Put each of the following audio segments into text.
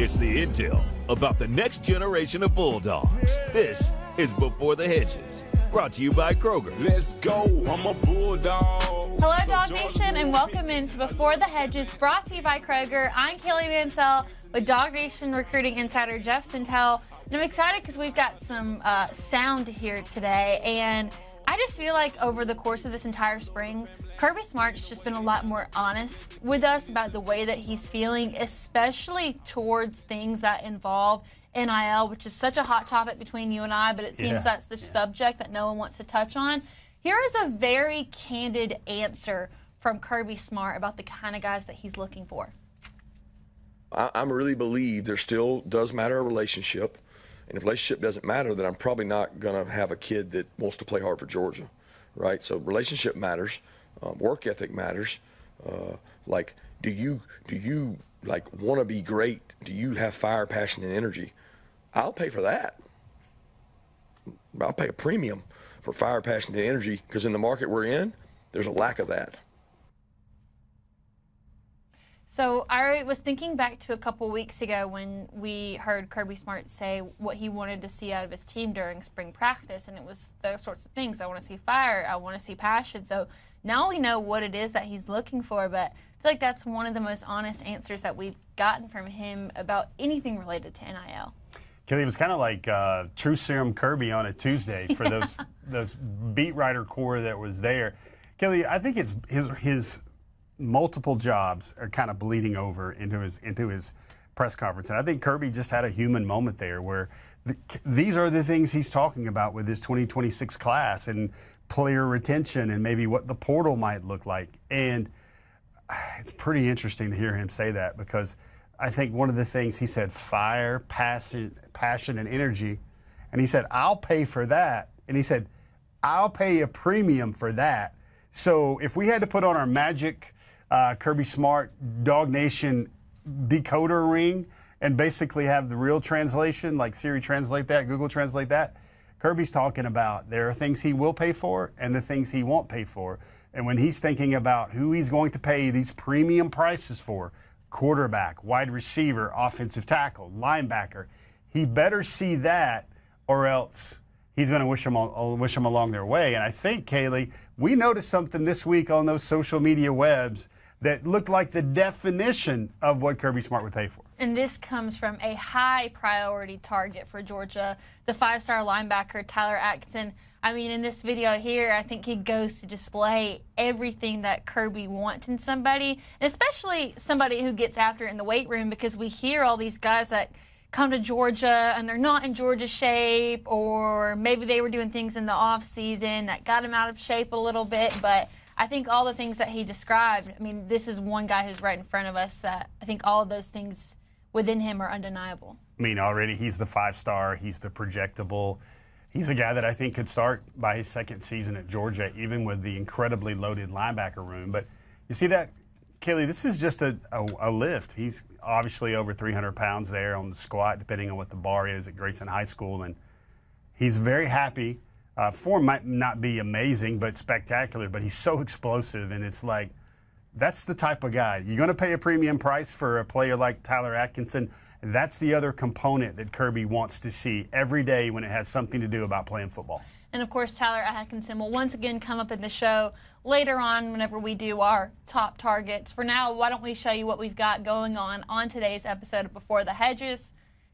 It's the intel about the next generation of Bulldogs. This is Before the Hedges, brought to you by Kroger. Let's go, I'm a Bulldog. Hello, DawgNation, and welcome into Before the Hedges, brought to you by Kroger. I'm Kaylee Mansell with DawgNation recruiting insider Jeff Sentell. And I'm excited because we've got some sound here today. And I just feel like over the course of this entire spring, Kirby Smart's just been a lot more honest with us about the way that he's feeling, especially towards things that involve NIL, which is such a hot topic between you and I, but it seems that's the subject that no one wants to touch on. Here is a very candid answer from Kirby Smart about the kind of guys that he's looking for. I really believe there still does matter a relationship. And if relationship doesn't matter, then I'm probably not going to have a kid that wants to play hard for Georgia, right? So relationship matters, work ethic matters. Like, do you like want to be great? Do you have fire, passion, and energy? I'll pay for that. I'll pay a premium for fire, passion, and energy because in the market we're in, there's a lack of that. So I was thinking back to a couple weeks ago when we heard Kirby Smart say what he wanted to see out of his team during spring practice, and it was those sorts of things. I want to see fire. I want to see passion. So now we know what it is that he's looking for, but I feel like that's one of the most honest answers that we've gotten from him about anything related to NIL. Kelly, it was kind of like True Serum Kirby on a Tuesday for those beat writer core that was there. Kelly, I think it's his multiple jobs are kind of bleeding over into his press conference. And I think Kirby just had a human moment there where these are the things he's talking about with his 2026 class and player retention and maybe what the portal might look like. And it's pretty interesting to hear him say that because I think one of the things he said, fire, passion, and energy. And he said, I'll pay for that. And he said, I'll pay a premium for that. So if we had to put on our magic Kirby Smart DawgNation decoder ring and basically have the real translation, like Siri translate that, Google translate that, Kirby's talking about there are things he will pay for and the things he won't pay for. And when he's thinking about who he's going to pay these premium prices for, quarterback, wide receiver, offensive tackle, linebacker, he better see that or else he's going to wish them along their way. And I think, Kaylee, we noticed something this week on those social media webs that looked like the definition of what Kirby Smart would pay for. And this comes from a high priority target for Georgia, the five-star linebacker Tyler Atkinson. I mean, in this video here, I think he goes to display everything that Kirby wants in somebody, and especially somebody who gets after it in the weight room, because we hear all these guys that come to Georgia and they're not in Georgia shape, or maybe they were doing things in the off season that got him out of shape a little bit. But I think all the things that he described, I mean, this is one guy who's right in front of us that I think all of those things within him are undeniable. I mean, already he's the five-star, he's the projectable. He's a guy that I think could start by his second season at Georgia, even with the incredibly loaded linebacker room. But you see that, Kaylee, this is just a lift. He's obviously over 300 pounds there on the squat, depending on what the bar is at Grayson High School. And he's very happy. Form might not be amazing, but spectacular. But he's so explosive, and it's like, that's the type of guy. You're going to pay a premium price for a player like Tyler Atkinson. That's the other component that Kirby wants to see every day when it has something to do about playing football. And, of course, Tyler Atkinson will once again come up in the show later on whenever we do our top targets. For now, why don't we show you what we've got going on today's episode of Before the Hedges.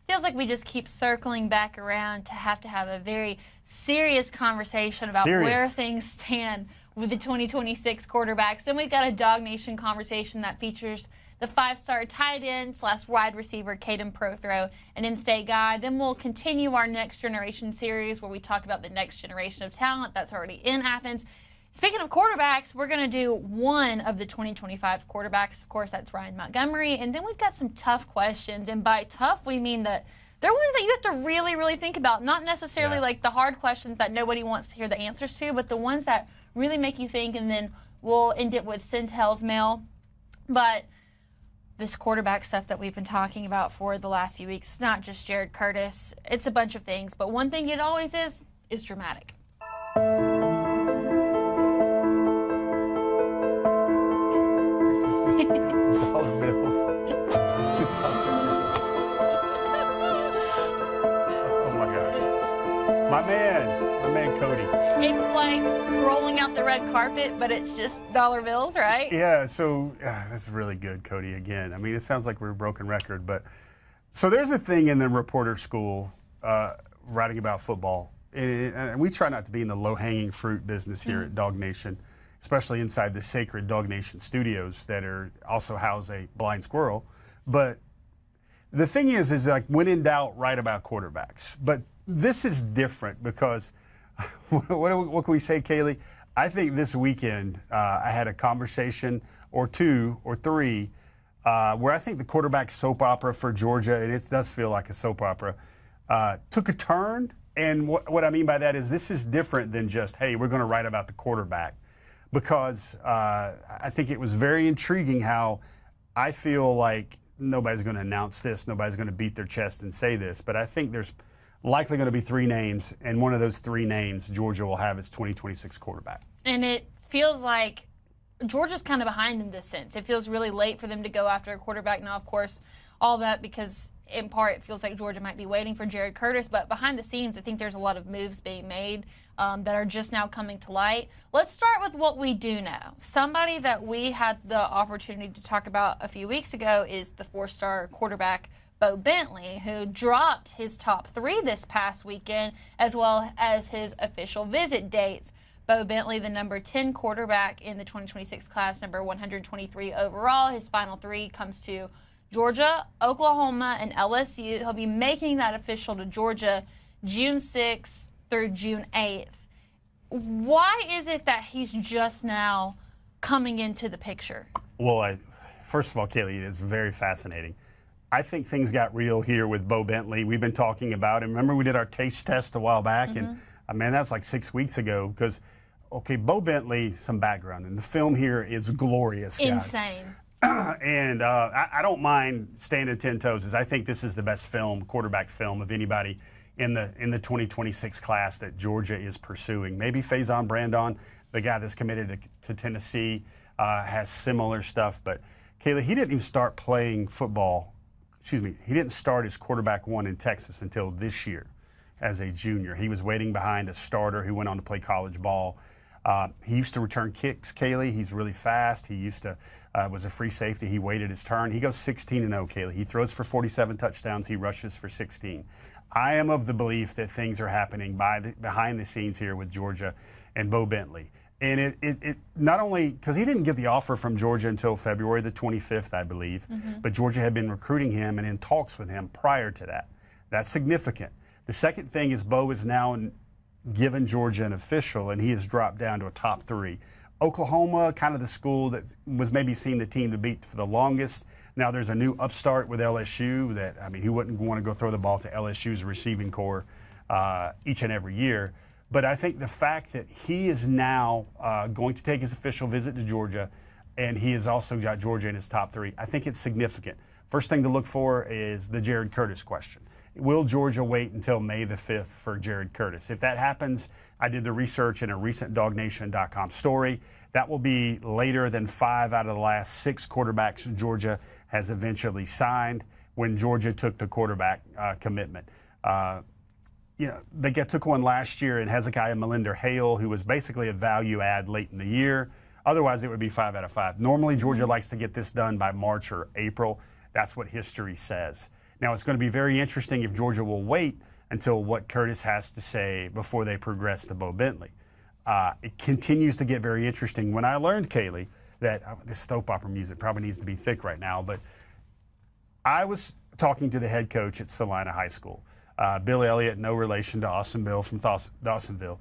Feels like we just keep circling back around to have a very serious conversation about where things stand with the 2026 quarterbacks. Then we've got a DawgNation conversation that features the five-star tight end / wide receiver Caden Prothro, an in-state guy. Then we'll continue our Next Generation series where we talk about the next generation of talent that's already in Athens. Speaking of quarterbacks, we're going to do one of the 2025 quarterbacks. Of course, that's Ryan Montgomery. And then we've got some tough questions. And by tough, we mean that they're ones that you have to really, really think about. Not necessarily like the hard questions that nobody wants to hear the answers to, but the ones that really make you think. And then we'll end it with Sentell's mail. But this quarterback stuff that we've been talking about for the last few weeks, it's not just Jared Curtis. It's a bunch of things. But one thing it always is dramatic. Dollar bills. My man Cody. It's like rolling out the red carpet, but it's just dollar bills, right? Yeah, so that's really good, Cody, again. I mean, it sounds like we're a broken record, but so there's a thing in the reporter school writing about football, and we try not to be in the low-hanging fruit business here at DawgNation, especially inside the sacred DawgNation studios that are also house a blind squirrel. But the thing is like when in doubt, write about quarterbacks. But this is different because what can we say, Kaylee? I think this weekend I had a conversation or two or three where I think the quarterback soap opera for Georgia, and it does feel like a soap opera, took a turn. And what I mean by that is this is different than just, hey, we're going to write about the quarterback. Because I think it was very intriguing how I feel like nobody's going to announce this, nobody's going to beat their chest and say this, but I think there's likely going to be three names, and one of those three names Georgia will have its 2026 quarterback. And it feels like Georgia's kind of behind in this sense. It feels really late for them to go after a quarterback. Now, of course, all that because in part it feels like Georgia might be waiting for Jared Curtis, but behind the scenes I think there's a lot of moves being made that are just now coming to light. Let's start with what we do know. Somebody that we had the opportunity to talk about a few weeks ago is the four-star quarterback Bo Bentley, who dropped his top three this past weekend, as well as his official visit dates. Bo Bentley, the number 10 quarterback in the 2026 class, number 123 overall. His final three comes to Georgia, Oklahoma, and LSU. He'll be making that official to Georgia June 6th through June 8th. Why is it that he's just now coming into the picture? Well, first of all, Kaylee, it is very fascinating. I think things got real here with Bo Bentley. We've been talking about him. Remember we did our taste test a while back, and man, that's like 6 weeks ago. Because, okay, Bo Bentley, some background, and the film here is glorious, guys. Insane. And I don't mind standing 10 toes, as I think this is the best quarterback film of anybody in the 2026 class that Georgia is pursuing. Maybe Faison Brandon, the guy that's committed to Tennessee, has similar stuff. But Kayla, he didn't even start playing football. He didn't start as quarterback one in Texas until this year as a junior. He was waiting behind a starter who went on to play college ball. He used to return kicks, Kaylee. He's really fast. He used to was a free safety. He waited his turn. He goes 16-0, Kaylee. He throws for 47 touchdowns. He rushes for 16. I am of the belief that things are happening behind the scenes here with Georgia and Bo Bentley. And it not only because he didn't get the offer from Georgia until February the 25th, I believe, but Georgia had been recruiting him and in talks with him prior to that. That's significant. The second thing is Bo is now given Georgia an official, and he has dropped down to a top three. Oklahoma, kind of the school that was maybe seen the team to beat for the longest. Now there's a new upstart with LSU that, I mean, who wouldn't want to go throw the ball to LSU's receiving corps each and every year? But I think the fact that he is now going to take his official visit to Georgia, and he has also got Georgia in his top three, I think it's significant. First thing to look for is the Jared Curtis question. Will Georgia wait until May the 5th for Jared Curtis? If that happens, I did the research in a recent DawgNation.com story. That will be later than 5 out of the last 6 quarterbacks Georgia has eventually signed when Georgia took the quarterback commitment. They took one last year in Hezekiah Malinder-Hale, who was basically a value add late in the year. Otherwise, it would be 5 out of 5. Normally, Georgia likes to get this done by March or April. That's what history says. Now, it's going to be very interesting if Georgia will wait until what Curtis has to say before they progress to Bo Bentley. It continues to get very interesting. When I learned, Kaylee, that this soap opera music probably needs to be thick right now, but I was talking to the head coach at Salina High School, Bill Elliott, no relation to Austin Bill from Dawsonville.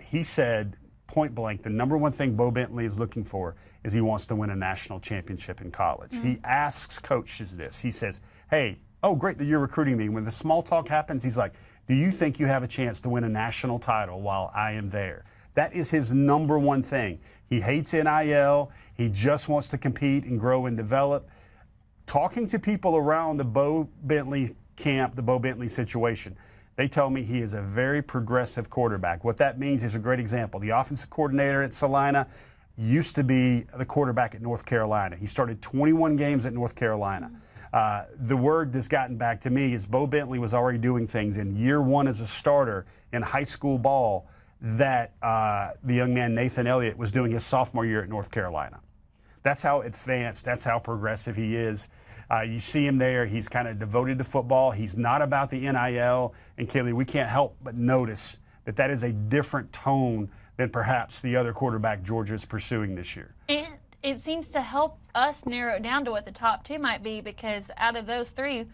He said, point blank, the number one thing Bo Bentley is looking for is he wants to win a national championship in college. He asks coaches this. He says, hey, oh, great that you're recruiting me. When the small talk happens, he's like, do you think you have a chance to win a national title while I am there? That is his number one thing. He hates NIL. He just wants to compete and grow and develop. Talking to people around the Bo Bentley camp, the Bo Bentley situation, they tell me he is a very progressive quarterback. What that means is a great example. The offensive coordinator at Salina used to be the quarterback at North Carolina. He started 21 games at North Carolina. The word that's gotten back to me is Bo Bentley was already doing things in year one as a starter in high school ball that the young man Nathan Elliott was doing his sophomore year at North Carolina. That's how advanced, that's how progressive he is. You see him there. He's kind of devoted to football. He's not about the NIL. And Kaylee, we can't help but notice that that is a different tone than perhaps the other quarterback Georgia is pursuing this year. And it seems to help us narrow it down to what the top two might be, because out of those three,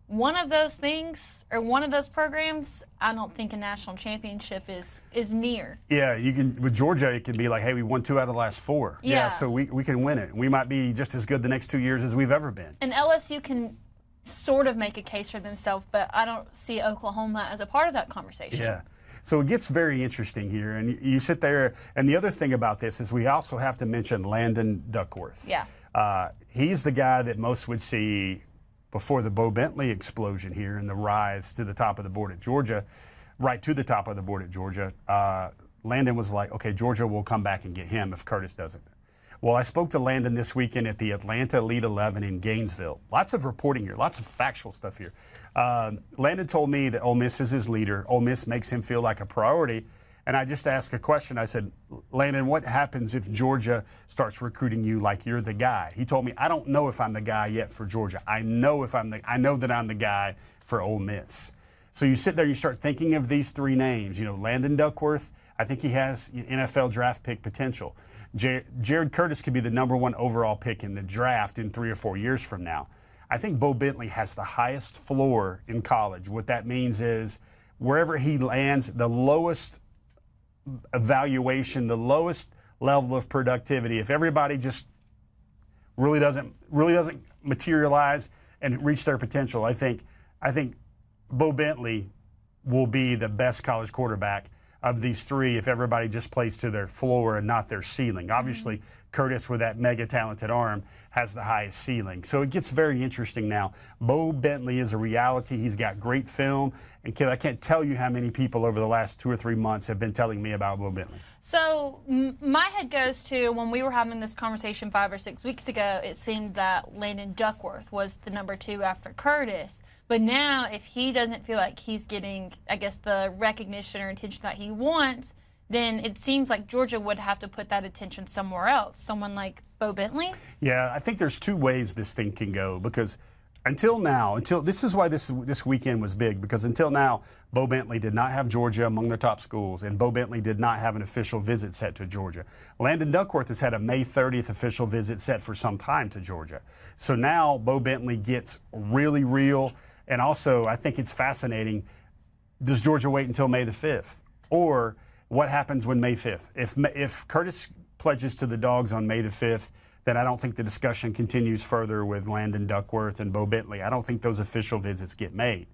one of those things or one of those programs, I don't think a national championship is near. Yeah, you can with Georgia, it can be like, hey, we won 2 out of the last 4. Yeah. So we can win it. We might be just as good the next 2 years as we've ever been. And LSU can sort of make a case for themselves, but I don't see Oklahoma as a part of that conversation. Yeah. So it gets very interesting here. And you sit there, and the other thing about this is we also have to mention Landon Duckworth. Yeah. He's the guy that most would see before the Bo Bentley explosion here and the rise to the top of the board at Georgia, right to the top of the board at Georgia. Landon was like, okay, Georgia will come back and get him if Curtis doesn't. Well, I spoke to Landon this weekend at the Atlanta Elite 11 in Gainesville. Lots of reporting here, lots of factual stuff here. Landon told me that Ole Miss is his leader. Ole Miss makes him feel like a priority. And I just asked a question. I said, Landon, what happens if Georgia starts recruiting you like you're the guy? He told me, I don't know if I'm the guy yet for Georgia. I know that I'm the guy for Ole Miss. So you sit there, you start thinking of these 3 names. You know, Landon Duckworth, I think he has NFL draft pick potential. Jared Curtis could be the #1 overall pick in the draft in 3 or 4 years from now. I think Bo Bentley has the highest floor in college. What that means is wherever he lands, the lowest evaluation, the lowest level of productivity, if everybody just really doesn't materialize and reach their potential, I think Bo Bentley will be the best college quarterback of these 3 if everybody just plays to their floor and not their ceiling. Obviously, Curtis, with that mega talented arm, has the highest ceiling. So it gets very interesting now. Bo Bentley is a reality. He's got great film. And Kayla, I can't tell you how many people over the last 2 or 3 months have been telling me about Bo Bentley. So my head goes to when we were having this conversation 5 or 6 weeks ago, it seemed that Landon Duckworth was the #2 after Curtis. But now, if he doesn't feel like he's getting, I guess, the recognition or attention that he wants, then it seems like Georgia would have to put that attention somewhere else. Someone like Bo Bentley? Yeah, I think there's 2 ways this thing can go, because until this is why this weekend was big, because until now, Bo Bentley did not have Georgia among their top schools, and Bo Bentley did not have an official visit set to Georgia. Landon Duckworth has had a May 30th official visit set for some time to Georgia. So now Bo Bentley gets really real. And also, I think it's fascinating, does Georgia wait until May the 5th? Or what happens when May 5th? If Curtis pledges to the Dawgs on May the 5th, then I don't think the discussion continues further with Landon Duckworth and Bo Bentley. I don't think those official visits get made.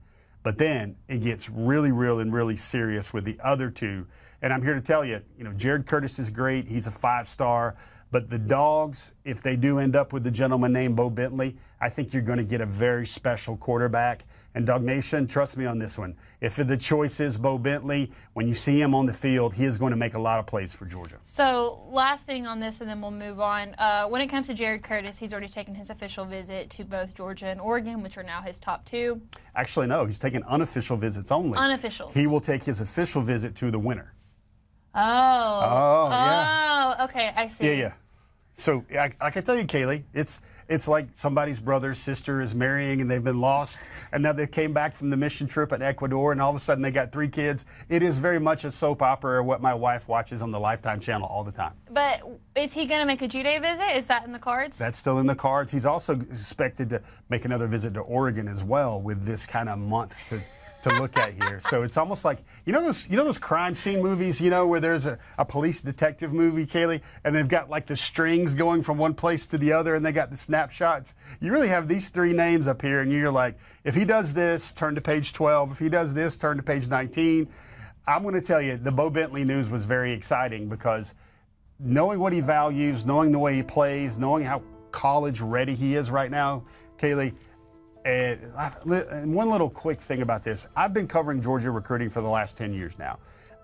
But then it gets really real and really serious with the other 2. And I'm here to tell you, Jared Curtis is great. He's a 5-star. But the Dawgs, if they do end up with the gentleman named Bo Bentley, I think you're going to get a very special quarterback. And DawgNation, trust me on this one. If the choice is Bo Bentley, when you see him on the field, he is going to make a lot of plays for Georgia. So last thing on this, and then we'll move on. When it comes to Jared Curtis, he's already taken his official visit to both Georgia and Oregon, which are now his top 2. Actually, no. He's taking unofficial visits only. Unofficials. He will take his official visit to the winner. Oh, yeah. Okay, I see. Yeah. So I can tell you, Kaylee, it's like somebody's brother, sister is marrying and they've been lost, and now they came back from the mission trip in Ecuador, and all of a sudden they got 3 kids. It is very much a soap opera, or what my wife watches on the Lifetime channel all the time. But is he going to make a G-Day visit? Is that in the cards? That's still in the cards. He's also expected to make another visit to Oregon as well with this kind of month to look at here. So it's almost like, those crime scene movies, where there's a police detective movie, Kaylee, and they've got like the strings going from one place to the other, and they got the snapshots. You really have these 3 names up here, and you're like, if he does this, turn to page 12. If he does this, turn to page 19. I'm going to tell you, the Bo Bentley news was very exciting, because knowing what he values, knowing the way he plays, knowing how college ready he is right now, Kaylee, and one little quick thing about this. I've been covering Georgia recruiting for the last 10 years now.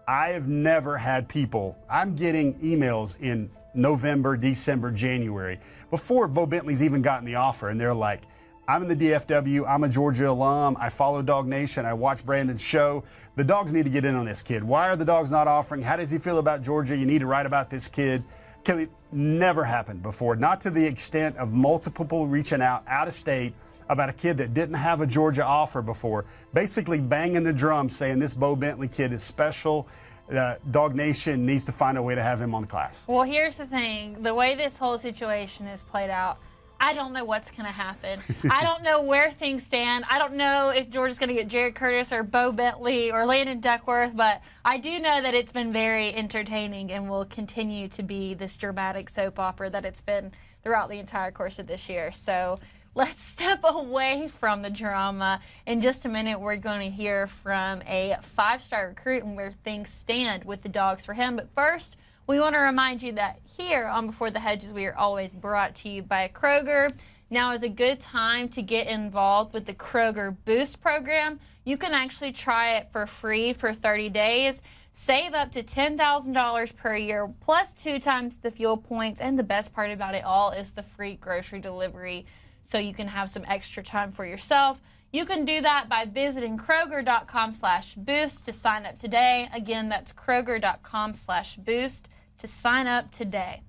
I have never had people, I'm getting emails in November, December, January, before Bo Bentley's even gotten the offer, and they're like, I'm in the DFW. I'm a Georgia alum. I follow DawgNation. I watch Brandon's show. The Dogs need to get in on this kid. Why are the Dogs not offering? How does he feel about Georgia? You need to write about this kid. Kaylee, never happened before, not to the extent of multiple people reaching out of state about a kid that didn't have a Georgia offer before, basically banging the drum saying this Bo Bentley kid is special. DawgNation needs to find a way to have him on the class. Well, here's the thing. The way this whole situation is played out, I don't know what's going to happen. I don't know where things stand. I don't know if Georgia's going to get Jared Curtis or Bo Bentley or Landon Duckworth, but I do know that it's been very entertaining and will continue to be this dramatic soap opera that it's been throughout the entire course of this year. So let's step away from the drama. In just a minute, we're going to hear from a five-star recruit and where things stand with the Dogs for him. But first, we want to remind you that here on Before the Hedges, we are always brought to you by Kroger. Now is a good time to get involved with the Kroger Boost program. You can actually try it for free for 30 days. Save up to $10,000 per year, plus 2 times the fuel points. And the best part about it all is the free grocery delivery, so you can have some extra time for yourself. You can do that by visiting Kroger.com/boost to sign up today. Again, that's Kroger.com/boost to sign up today.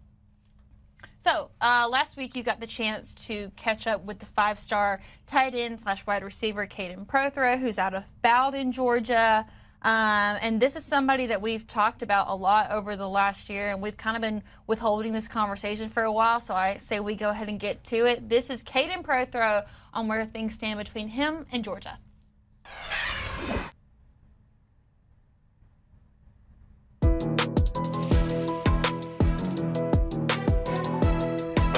So last week you got the chance to catch up with the 5-star tight end / wide receiver Caden Prothro, who's out of Bowden, Georgia. And this is somebody that we've talked about a lot over the last year, and we've kind of been withholding this conversation for a while, so I say we go ahead and get to it. This is Caden Prothro on where things stand between him and Georgia.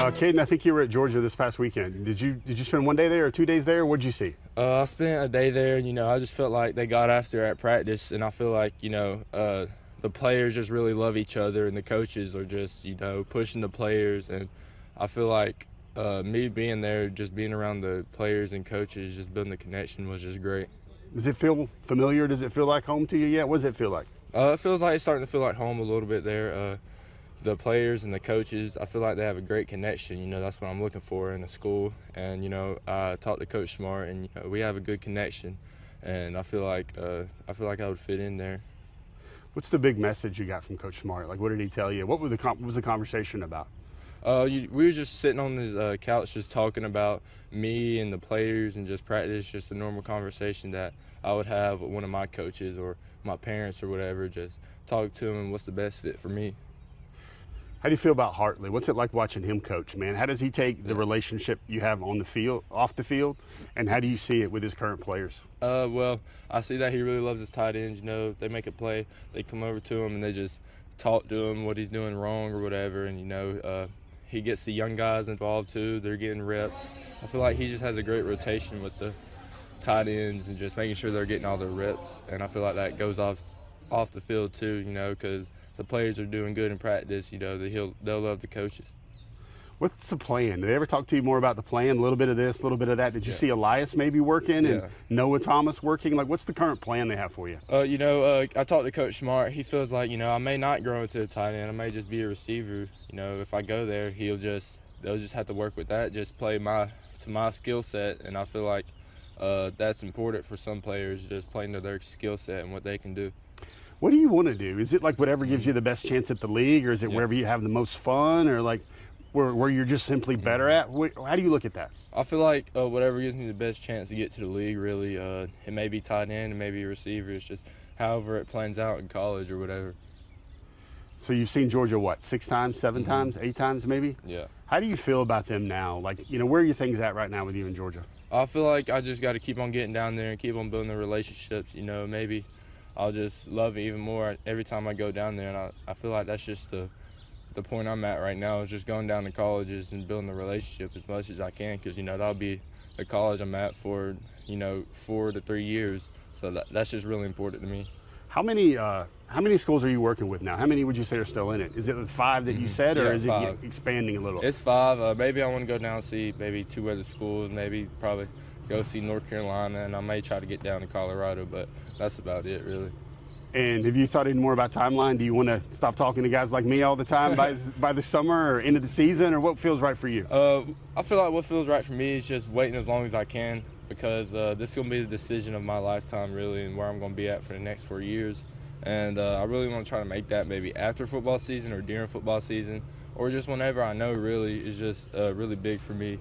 Caden, I think you were at Georgia this past weekend. Did you spend 1 day there or 2 days there? What did you see? I spent a day there, and, I just felt like they got after at practice, and I feel like, the players just really love each other, and the coaches are just, pushing the players, and I feel like me being there, just being around the players and coaches, just building the connection was just great. Does it feel familiar? Does it feel like home to you yet? What does it feel like? It feels like it's starting to feel like home a little bit there. The players and the coaches, I feel like they have a great connection. That's what I'm looking for in a school. And, I talked to Coach Smart, and, we have a good connection. And I feel like I would fit in there. What's the big message you got from Coach Smart? Like, what did he tell you? What was the conversation about? We were just sitting on the couch just talking about me and the players and just practice, just a normal conversation that I would have with one of my coaches or my parents or whatever, just talk to them and what's the best fit for me. How do you feel about Hartley? What's it like watching him coach, man? How does he take the relationship you have on the field, off the field, and how do you see it with his current players? Well, I see that he really loves his tight ends. They make a play, they come over to him and they just talk to him what he's doing wrong or whatever, and he gets the young guys involved too. They're getting reps. I feel like he just has a great rotation with the tight ends and just making sure they're getting all their reps, and I feel like that goes off the field too, because the players are doing good in practice, they'll love the coaches. What's the plan? Did they ever talk to you more about the plan? A little bit of this, a little bit of that. Did you see Elias maybe working and Noah Thomas working? Like, what's the current plan they have for you? I talked to Coach Smart. He feels like, I may not grow into a tight end. I may just be a receiver. If I go there, they'll just have to work with that, just play to my skill set. And I feel like that's important for some players, just playing to their skill set and what they can do. What do you want to do? Is it like whatever gives you the best chance at the league, or is it wherever you have the most fun, or like where you're just simply better at? How do you look at that? I feel like whatever gives me the best chance to get to the league, really. It may be tight end, it may be a receiver. It's just however it plans out in college or whatever. So you've seen Georgia, 6 times, 7 times, 8 times maybe? Yeah. How do you feel about them now? Like, where are your things at right now with you in Georgia? I feel like I just got to keep on getting down there and keep on building the relationships. Maybe I'll just love it even more every time I go down there. And I feel like that's just the point I'm at right now, is just going down to colleges and building the relationship as much as I can, because, that'll be the college I'm at for, 4 to 3 years. So that's just really important to me. How many schools are you working with now? How many would you say are still in it? Is it the 5 that you said, or is 5. it expanding a little? It's 5. Maybe I want to go down and see maybe 2 other schools, maybe probably go see North Carolina, and I may try to get down to Colorado, but that's about it, really. And have you thought any more about timeline? Do you want to stop talking to guys like me all the time by the summer or end of the season, or what feels right for you? I feel like what feels right for me is just waiting as long as I can, because this is going to be the decision of my lifetime, really, and where I'm going to be at for the next 4 years. And I really want to try to make that maybe after football season or during football season, or just whenever I know really is just really big for me.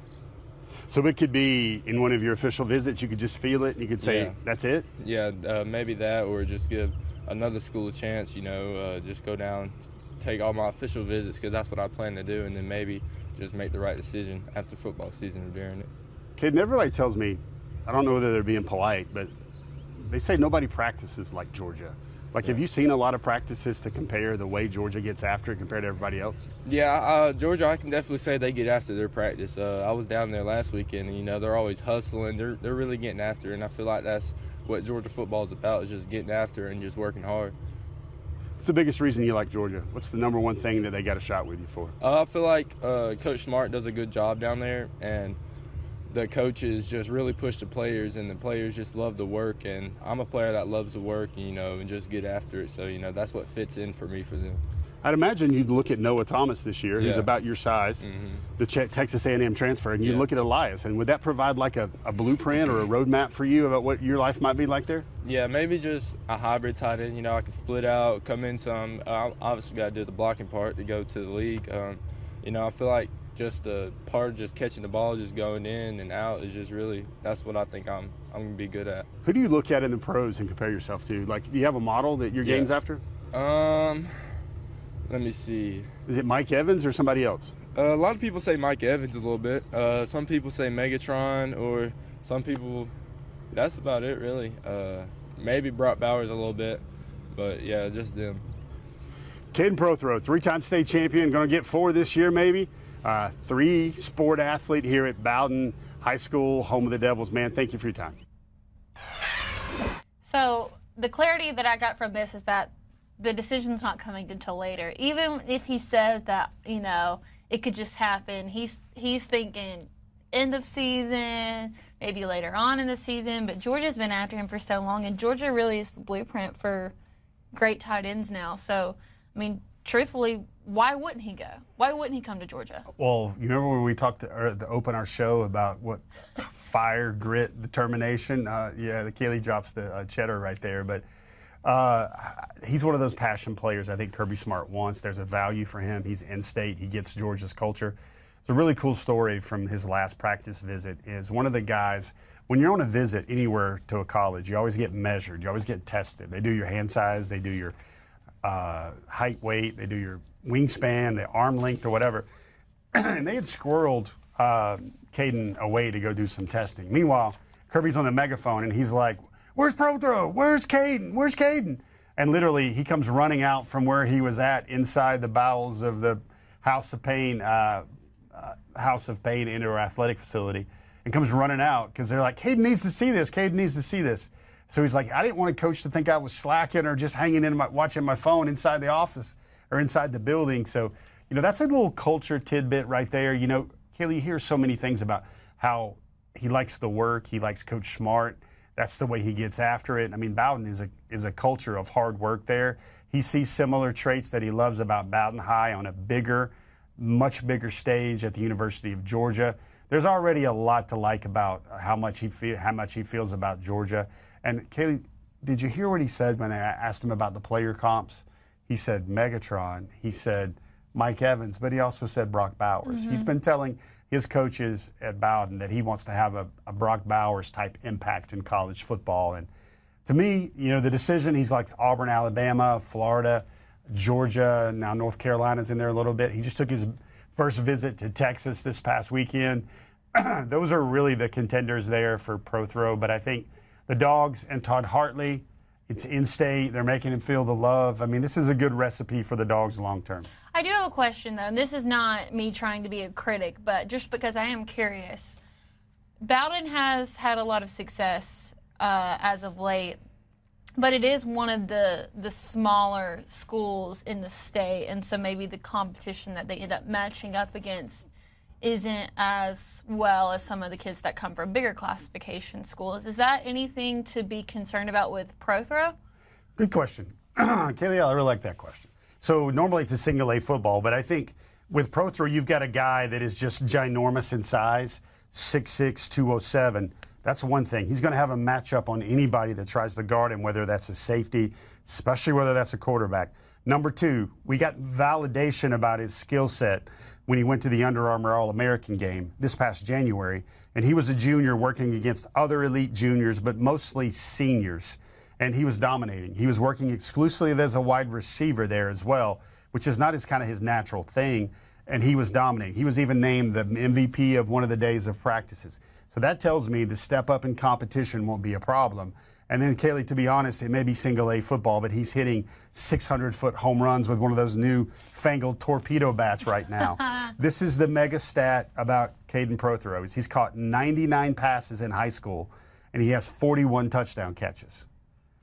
So it could be in one of your official visits, you could just feel it and you could say, Yeah. That's it? Yeah, maybe that, or just give another school a chance, just go down, take all my official visits, because that's what I plan to do, and then maybe just make the right decision after football season or during it. Kid, everybody tells me, I don't know whether they're being polite, but they say nobody practices like Georgia. Like, Have you seen a lot of practices to compare the way Georgia gets after it compared to everybody else? Yeah, Georgia, I can definitely say they get after their practice. I was down there last weekend, and they're always hustling. They're really getting after it, and I feel like that's what Georgia football is about, is just getting after it and just working hard. What's the biggest reason you like Georgia? What's the number one thing that they got a shot with you for? I feel like Coach Smart does a good job down there, and the coaches just really push the players, and the players just love the work. And I'm a player that loves the work, and just get after it. So, that's what fits in for me for them. I'd imagine you'd look at Noah Thomas this year, who's Yeah. about your size, the Texas A&M transfer, and you'd Yeah. look at Elias. And would that provide like a blueprint or a roadmap for you about what your life might be like there? Yeah, maybe just a hybrid tight end. I can split out, come in some. I obviously got to do the blocking part to go to the league. I feel like just a part of just catching the ball, just going in and out is just really, that's what I think I'm going to be good at. Who do you look at in the pros and compare yourself to? Like, do you have a model that your game's after? Let me see. Is it Mike Evans or somebody else? A lot of people say Mike Evans a little bit. Some people say Megatron, or some people, that's about it really. Maybe Brock Bowers a little bit, but yeah, just them. Caden Prothro, 3-time state champion, going to get 4 this year maybe. 3-sport athlete here at Bowden High School, home of the Devils. Man, thank you for your time. So the clarity that I got from this is that the decision's not coming until later. Even if he says that, it could just happen, he's thinking end of season, maybe later on in the season, but Georgia's been after him for so long, and Georgia really is the blueprint for great tight ends now. So, truthfully, why wouldn't he go? Why wouldn't he come to Georgia? Well, you remember when we talked to open our show about what fire, grit, determination? The Kaylee drops the cheddar right there. But he's one of those passion players I think Kirby Smart wants. There's a value for him. He's in-state. He gets Georgia's culture. It's a really cool story from his last practice visit. Is one of the guys, when you're on a visit anywhere to a college, you always get measured. You always get tested. They do your hand size. They do your height, weight. They do your wingspan, the arm length, or whatever. And they had squirreled Caden away to go do some testing. Meanwhile, Kirby's on the megaphone, and he's like, "Where's Prothro? Where's Caden? Where's Caden?" And literally, he comes running out from where he was at inside the bowels of the House of Pain into our athletic facility, and comes running out because they're like, "Caden needs to see this. Caden needs to see this." So he's like, "I didn't want a coach to think I was slacking or just hanging in watching my phone inside the office or inside the building." So, that's a little culture tidbit right there. Kaylee, you hear so many things about how he likes the work. He likes Coach Smart. That's the way he gets after it. Bowden is a culture of hard work there. He sees similar traits that he loves about Bowden High on a bigger, much bigger stage at the University of Georgia. There's already a lot to like about how much he feels about Georgia. And Kaylee, did you hear what he said when I asked him about the player comps? He said Megatron. He said Mike Evans, but he also said Brock Bowers. He's been telling his coaches at Bowden that he wants to have a Brock Bowers type impact in college football. And to me, the decision, he's like Auburn, Alabama, Florida, Georgia, now North Carolina's in there a little bit. He just took his first visit to Texas this past weekend. Those are really the contenders there for Prothro. But I think the Dawgs and Todd Hartley, it's in-state. They're making him feel the love. This is a good recipe for the Dawgs long term. I do have a question, though, and this is not me trying to be a critic, but just because I am curious. Bowden has had a lot of success as of late, but it is one of the smaller schools in the state, and so maybe the competition that they end up matching up against isn't as well as some of the kids that come from bigger classification schools. Is that anything to be concerned about with Prothro? Good question. Kaylee, I really like that question. So normally it's a single A football, but I think with Pro Throw, you've got a guy that is just ginormous in size, 6'6", 207. That's one thing. He's going to have a matchup on anybody that tries to guard him, whether that's a safety, especially whether that's a quarterback. Number two, we got validation about his skill set when he went to the Under Armour All-American game this past January, and he was a junior working against other elite juniors, but mostly seniors, and he was dominating. He was working exclusively as a wide receiver there as well, which is not his natural thing, and he was dominating. He was even named the MVP of one of the days of practices. So that tells me the step up in competition won't be a problem. And then, Kaylee, to be honest, it may be single A football, but he's hitting 600-foot home runs with one of those new fangled torpedo bats right now. This is the mega stat about Caden Prothero. He's caught 99 passes in high school, and he has 41 touchdown catches.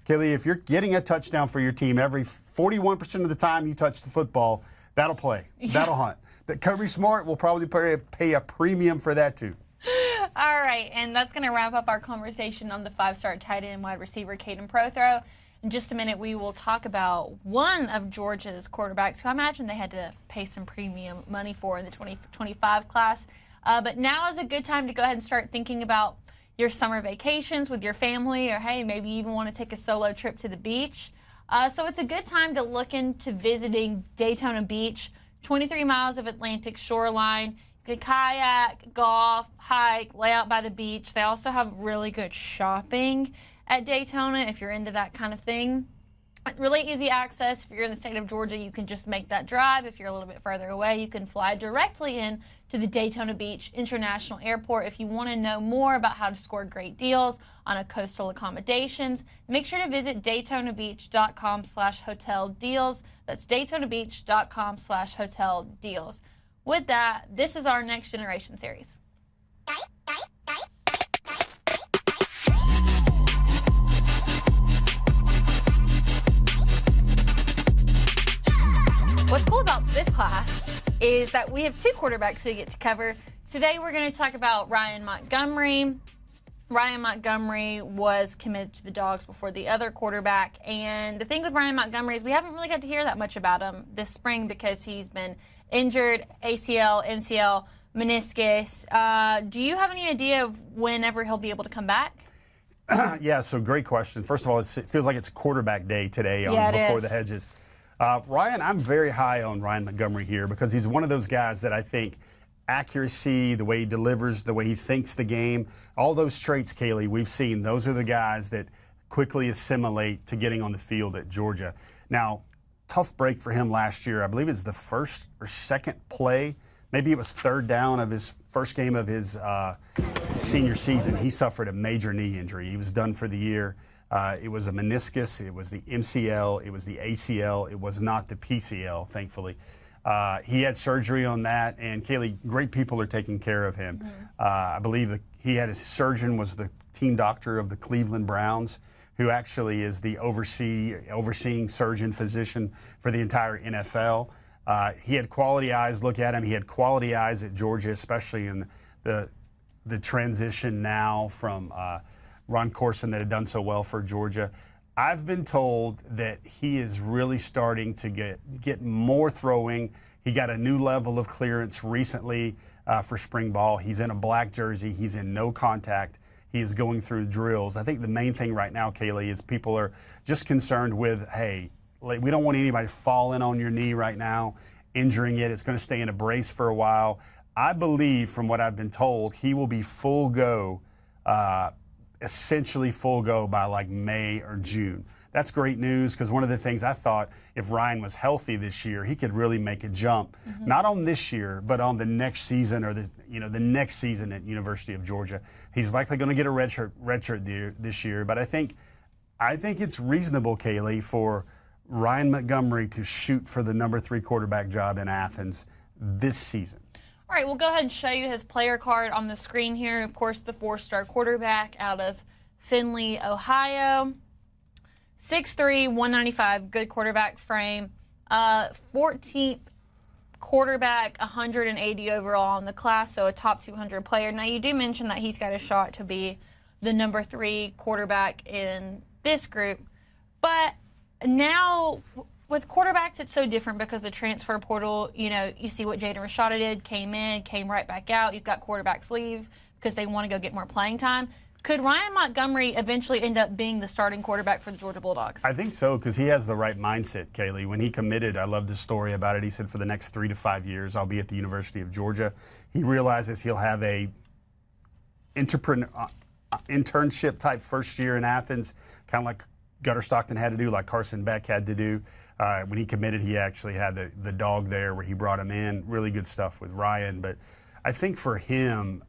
Kaylee, if you're getting a touchdown for your team every 41% of the time you touch the football, that'll play. That'll hunt. But Kirby Smart will probably pay a premium for that, too. All right, and that's going to wrap up our conversation on the 5-star tight end wide receiver, Caden Prothero. In just a minute, we will talk about one of Georgia's quarterbacks who I imagine they had to pay some premium money for in the 2025 class. But now is a good time to go ahead and start thinking about your summer vacations with your family, or, hey, maybe you even want to take a solo trip to the beach. So it's a good time to look into visiting Daytona Beach, 23 miles of Atlantic shoreline. You could kayak, golf, hike, lay out by the beach. They also have really good shopping at Daytona if you're into that kind of thing. Really easy access. If you're in the state of Georgia, you can just make that drive. If you're a little bit further away, you can fly directly in to the Daytona Beach International Airport. If you want to know more about how to score great deals on a coastal accommodations, make sure to visit DaytonaBeach.com/hotel deals. That's DaytonaBeach.com/hotel deals. With that, this is our Next Generation series. What's cool about this class is that we have two quarterbacks we get to cover. Today we're going to talk about Ryan Montgomery. Ryan Montgomery was committed to the Dawgs before the other quarterback. And the thing with Ryan Montgomery is we haven't really got to hear that much about him this spring because he's been injured, ACL, MCL, meniscus. Do you have any idea of whenever he'll be able to come back? Yeah, so great question. First of all, it feels like it's quarterback day today on Before the Hedges. Ryan, I'm very high on Ryan Montgomery here because he's one of those guys that I think accuracy, the way he delivers, the way he thinks the game, all those traits, Kaylee, we've seen, those are the guys that quickly assimilate to getting on the field at Georgia. Now, tough break for him last year. I believe it's the first or second play. Maybe it was third down of his first game of his senior season. He suffered a major knee injury. He was done for the year. It was a meniscus. It was the MCL. It was the ACL. It was not the PCL, thankfully. He had surgery on that, and Kaylee, great people are taking care of him. I believe that he had his surgeon was the team doctor of the Cleveland Browns, who actually is the overseeing surgeon physician for the entire NFL. He had quality eyes look at him. He had quality eyes at Georgia, especially in the transition now from Ron Corson that had done so well for Georgia. I've been told that he is really starting to get more throwing. He got a new level of clearance recently for spring ball. He's in a black jersey. He's in no contact. He is going through drills. I think the main thing right now, Kaylee, is people are just concerned with, hey, we don't want anybody falling on your knee right now, injuring it. It's going to stay in a brace for a while. I believe, from what I've been told, he will be full go, essentially full go by like May or June. That's great news because one of the things I thought, if Ryan was healthy this year, he could really make a jump, not on this year, but on the next season or the next season at University of Georgia. He's likely going to get a redshirt this year, but I think it's reasonable, Kaylee, for Ryan Montgomery to shoot for the number 3 quarterback job in Athens this season. All right, we'll go ahead and show you his player card on the screen here. Of course, the 4-star quarterback out of Findlay, Ohio. 6'3", 195, good quarterback frame. 14th quarterback, 180 overall in the class, so a top 200 player. Now, you do mention that he's got a shot to be the number 3 quarterback in this group, but now with quarterbacks, it's so different because the transfer portal, you see what Jaden Rashada did, came in, came right back out. You've got quarterbacks leave because they want to go get more playing time. Could Ryan Montgomery eventually end up being the starting quarterback for the Georgia Bulldogs? I think so, because he has the right mindset, Kaylee. When he committed, I love the story about it. He said, for the next 3 to 5 years, I'll be at the University of Georgia. He realizes he'll have a internship type first year in Athens, kind of like Gunnar Stockton had to do, like Carson Beck had to do. When he committed, he actually had the dog there where he brought him in. Really good stuff with Ryan, but I think for him,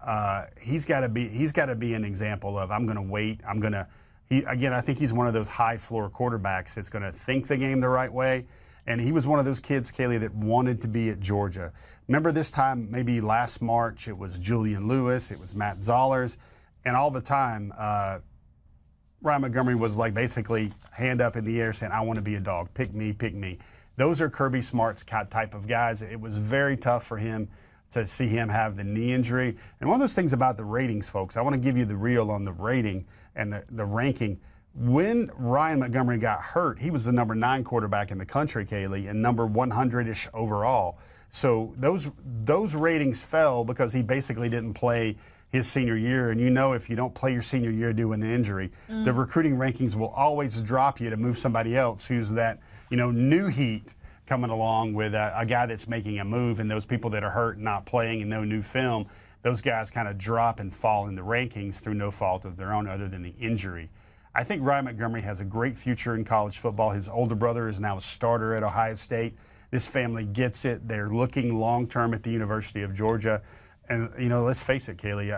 he's got to be an example of, I'm going to wait. I think he's one of those high floor quarterbacks that's going to think the game the right way. And he was one of those kids, Kaylee, that wanted to be at Georgia. Remember this time, maybe last March, it was Julian Lewis, it was Matt Zollers, and all the time, Ryan Montgomery was like basically hand up in the air saying, I want to be a dog. Pick me, pick me. Those are Kirby Smart's type of guys. It was very tough for him to see him have the knee injury. And one of those things about the ratings, folks, I want to give you the reel on the rating and the ranking. When Ryan Montgomery got hurt, he was the number 9 quarterback in the country, Kaylee, and number 100-ish overall. So those ratings fell because he basically didn't play his senior year. And if you don't play your senior year due to an injury, the recruiting rankings will always drop you to move somebody else who's that, new heat coming along with a guy that's making a move, and those people that are hurt and not playing and no new film, those guys kind of drop and fall in the rankings through no fault of their own other than the injury. I think Ryan Montgomery has a great future in college football. His older brother is now a starter at Ohio State. This family gets it. They're looking long-term at the University of Georgia. And, let's face it, Kaylee,